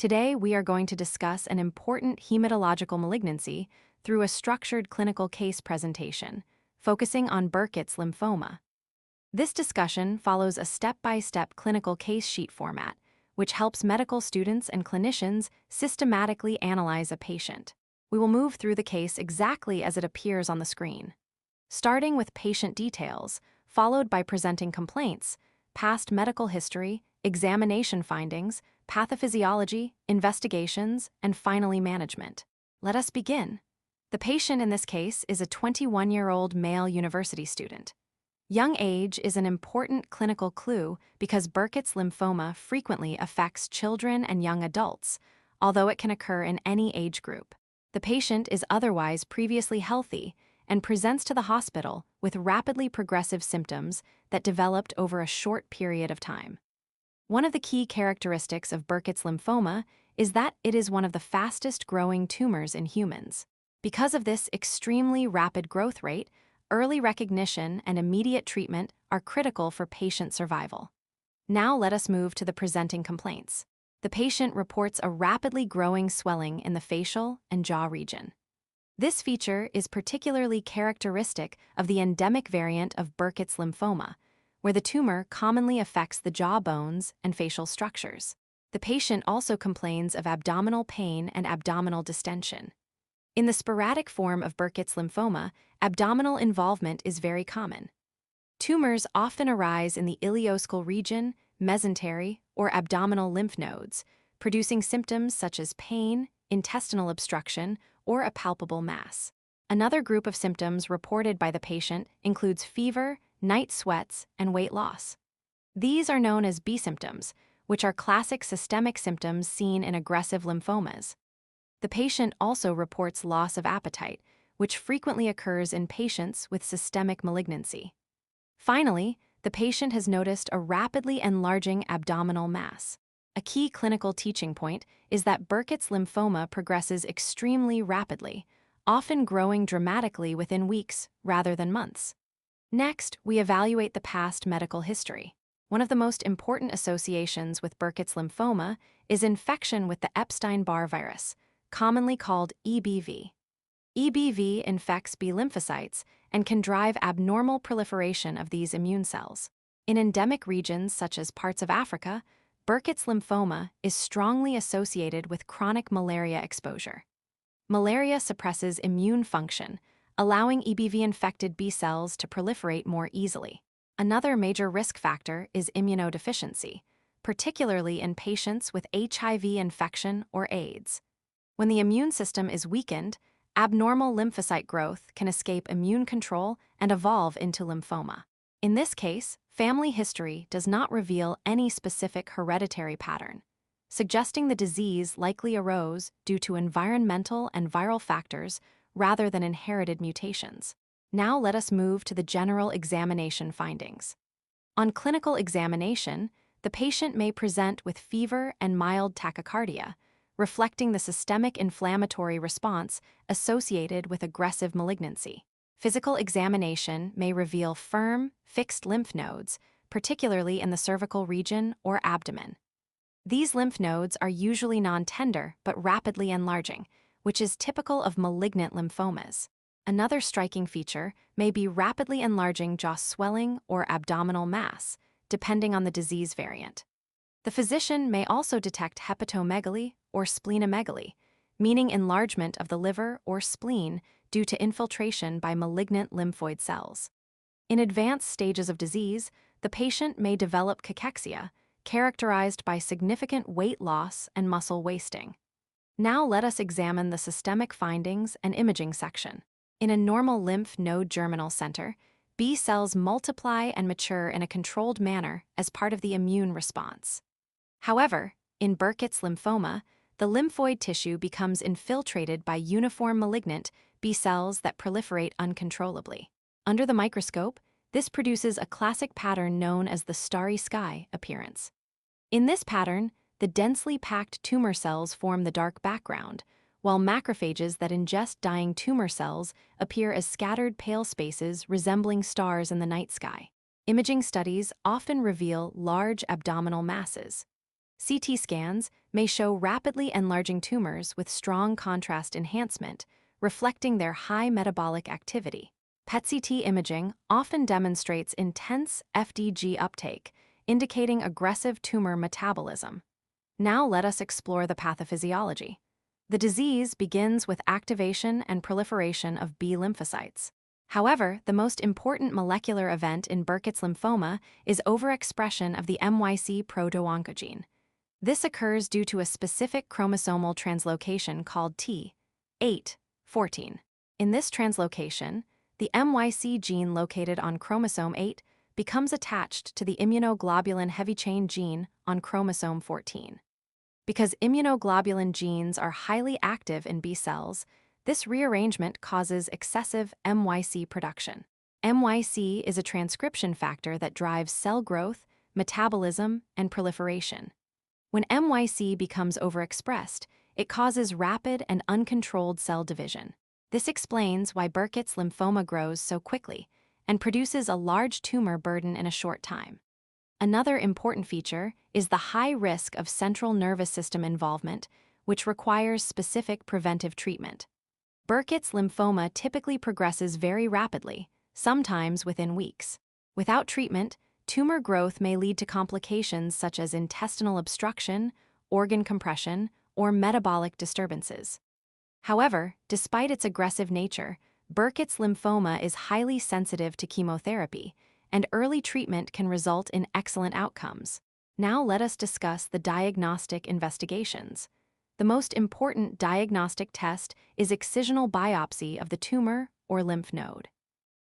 Today, we are going to discuss an important hematological malignancy through a structured clinical case presentation, focusing on Burkitt's lymphoma. This discussion follows a step-by-step clinical case sheet format, which helps medical students and clinicians systematically analyze a patient. We will move through the case exactly as it appears on the screen, starting with patient details, followed by presenting complaints, past medical history, examination findings, pathophysiology, investigations, and finally management. Let us begin. The patient in this case is a 21-year-old male university student. Young age is an important clinical clue because Burkitt's lymphoma frequently affects children and young adults, although it can occur in any age group. The patient is otherwise previously healthy and presents to the hospital with rapidly progressive symptoms that developed over a short period of time. One of the key characteristics of Burkitt's lymphoma is that it is one of the fastest-growing tumors in humans. Because of this extremely rapid growth rate, early recognition and immediate treatment are critical for patient survival. Now let us move to the presenting complaints. The patient reports a rapidly growing swelling in the facial and jaw region. This feature is particularly characteristic of the endemic variant of Burkitt's lymphoma, where the tumor commonly affects the jaw bones and facial structures. The patient also complains of abdominal pain and abdominal distension. In the sporadic form of Burkitt's lymphoma, abdominal involvement is very common. Tumors often arise in the ileocecal region, mesentery, or abdominal lymph nodes, producing symptoms such as pain, intestinal obstruction, or a palpable mass. Another group of symptoms reported by the patient includes fever, night sweats, and weight loss. These are known as B symptoms, which are classic systemic symptoms seen in aggressive lymphomas. The patient also reports loss of appetite, which frequently occurs in patients with systemic malignancy. Finally, the patient has noticed a rapidly enlarging abdominal mass. A key clinical teaching point is that Burkitt's lymphoma progresses extremely rapidly, often growing dramatically within weeks rather than months. Next, we evaluate the past medical history. One of the most important associations with Burkitt's lymphoma is infection with the Epstein-Barr virus, commonly called EBV. EBV infects B lymphocytes and can drive abnormal proliferation of these immune cells. In endemic regions such as parts of Africa, Burkitt's lymphoma is strongly associated with chronic malaria exposure. Malaria suppresses immune function, allowing EBV-infected B cells to proliferate more easily. Another major risk factor is immunodeficiency, particularly in patients with HIV infection or AIDS. When the immune system is weakened, abnormal lymphocyte growth can escape immune control and evolve into lymphoma. In this case, family history does not reveal any specific hereditary pattern, suggesting the disease likely arose due to environmental and viral factors rather than inherited mutations. Now let us move to the general examination findings. On clinical examination, the patient may present with fever and mild tachycardia, reflecting the systemic inflammatory response associated with aggressive malignancy. Physical examination may reveal firm, fixed lymph nodes, particularly in the cervical region or abdomen. These lymph nodes are usually non-tender but rapidly enlarging, which is typical of malignant lymphomas. Another striking feature may be rapidly enlarging jaw swelling or abdominal mass, depending on the disease variant. The physician may also detect hepatomegaly or splenomegaly, meaning enlargement of the liver or spleen due to infiltration by malignant lymphoid cells. In advanced stages of disease, the patient may develop cachexia, characterized by significant weight loss and muscle wasting. Now let us examine the systemic findings and imaging section. In a normal lymph node germinal center, B cells multiply and mature in a controlled manner as part of the immune response. However, in Burkitt's lymphoma, the lymphoid tissue becomes infiltrated by uniform malignant B cells that proliferate uncontrollably. Under the microscope, this produces a classic pattern known as the starry-sky appearance. In this pattern, the densely packed tumor cells form the dark background, while macrophages that ingest dying tumor cells appear as scattered pale spaces resembling stars in the night sky. Imaging studies often reveal large abdominal masses. CT scans may show rapidly enlarging tumors with strong contrast enhancement, reflecting their high metabolic activity. PET-CT imaging often demonstrates intense FDG uptake, indicating aggressive tumor metabolism. Now let us explore the pathophysiology. The disease begins with activation and proliferation of B lymphocytes. However, the most important molecular event in Burkitt's lymphoma is overexpression of the MYC proto-oncogene. This occurs due to a specific chromosomal translocation called T814. In this translocation, the MYC gene located on chromosome 8 becomes attached to the immunoglobulin heavy chain gene on chromosome 14. Because immunoglobulin genes are highly active in B cells, this rearrangement causes excessive MYC production. MYC is a transcription factor that drives cell growth, metabolism, and proliferation. When MYC becomes overexpressed, it causes rapid and uncontrolled cell division. This explains why Burkitt's lymphoma grows so quickly and produces a large tumor burden in a short time. Another important feature is the high risk of central nervous system involvement, which requires specific preventive treatment. Burkitt's lymphoma typically progresses very rapidly, sometimes within weeks. Without treatment, tumor growth may lead to complications such as intestinal obstruction, organ compression, or metabolic disturbances. However, despite its aggressive nature, Burkitt's lymphoma is highly sensitive to chemotherapy, and early treatment can result in excellent outcomes. Now let us discuss the diagnostic investigations. The most important diagnostic test is excisional biopsy of the tumor or lymph node.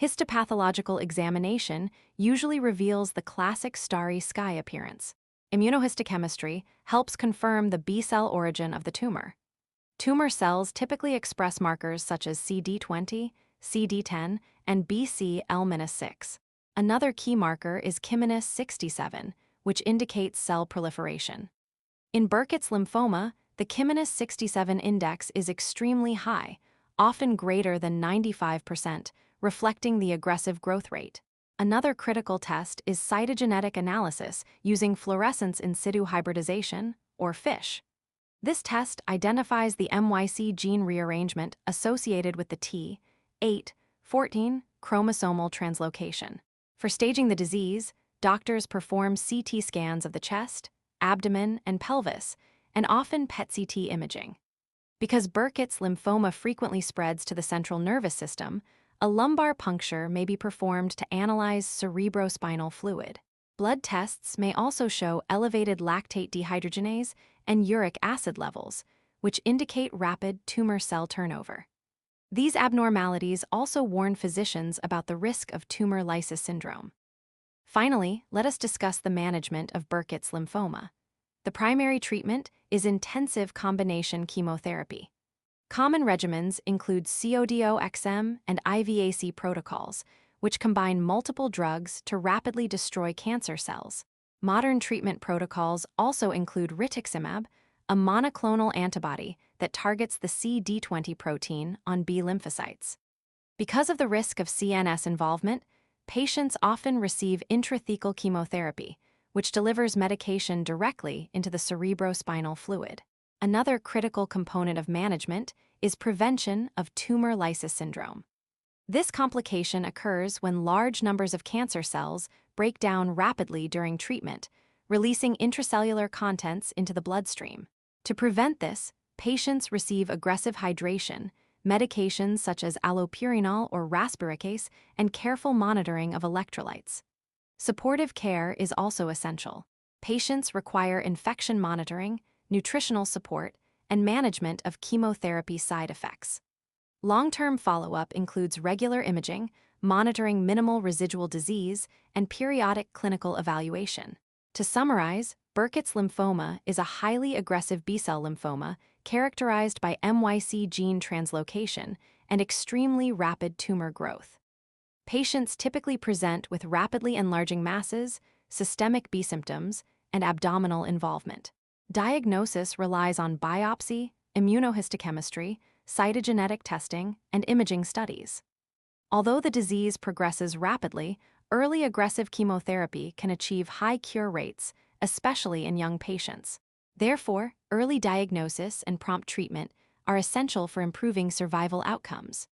Histopathological examination usually reveals the classic starry-sky appearance. Immunohistochemistry helps confirm the B-cell origin of the tumor. Tumor cells typically express markers such as CD20, CD10, and BCL-6. Another key marker is Ki-67, which indicates cell proliferation. In Burkitt's lymphoma, the Ki-67 index is extremely high, often greater than 95%, reflecting the aggressive growth rate. Another critical test is cytogenetic analysis using fluorescence in situ hybridization, or FISH. This test identifies the MYC gene rearrangement associated with the T814 chromosomal translocation. For staging the disease, doctors perform CT scans of the chest, abdomen, and pelvis, and often PET-CT imaging. Because Burkitt's lymphoma frequently spreads to the central nervous system, a lumbar puncture may be performed to analyze cerebrospinal fluid. Blood tests may also show elevated lactate dehydrogenase and uric acid levels, which indicate rapid tumor cell turnover. These abnormalities also warn physicians about the risk of tumor lysis syndrome. Finally, let us discuss the management of Burkitt's lymphoma. The primary treatment is intensive combination chemotherapy. Common regimens include CODO-XM and IVAC protocols, which combine multiple drugs to rapidly destroy cancer cells. Modern treatment protocols also include rituximab, a monoclonal antibody that targets the CD20 protein on B lymphocytes. Because of the risk of CNS involvement, patients often receive intrathecal chemotherapy, which delivers medication directly into the cerebrospinal fluid. Another critical component of management is prevention of tumor lysis syndrome. This complication occurs when large numbers of cancer cells break down rapidly during treatment, releasing intracellular contents into the bloodstream. To prevent this, patients receive aggressive hydration, medications such as allopurinol or rasburicase, and careful monitoring of electrolytes. Supportive care is also essential. Patients require infection monitoring, nutritional support, and management of chemotherapy side effects. Long-term follow-up includes regular imaging, monitoring minimal residual disease, and periodic clinical evaluation. To summarize, Burkitt's lymphoma is a highly aggressive B-cell lymphoma characterized by MYC gene translocation and extremely rapid tumor growth. Patients typically present with rapidly enlarging masses, systemic B symptoms, and abdominal involvement. Diagnosis relies on biopsy, immunohistochemistry, cytogenetic testing, and imaging studies. Although the disease progresses rapidly, early aggressive chemotherapy can achieve high cure rates, especially in young patients. Therefore, early diagnosis and prompt treatment are essential for improving survival outcomes.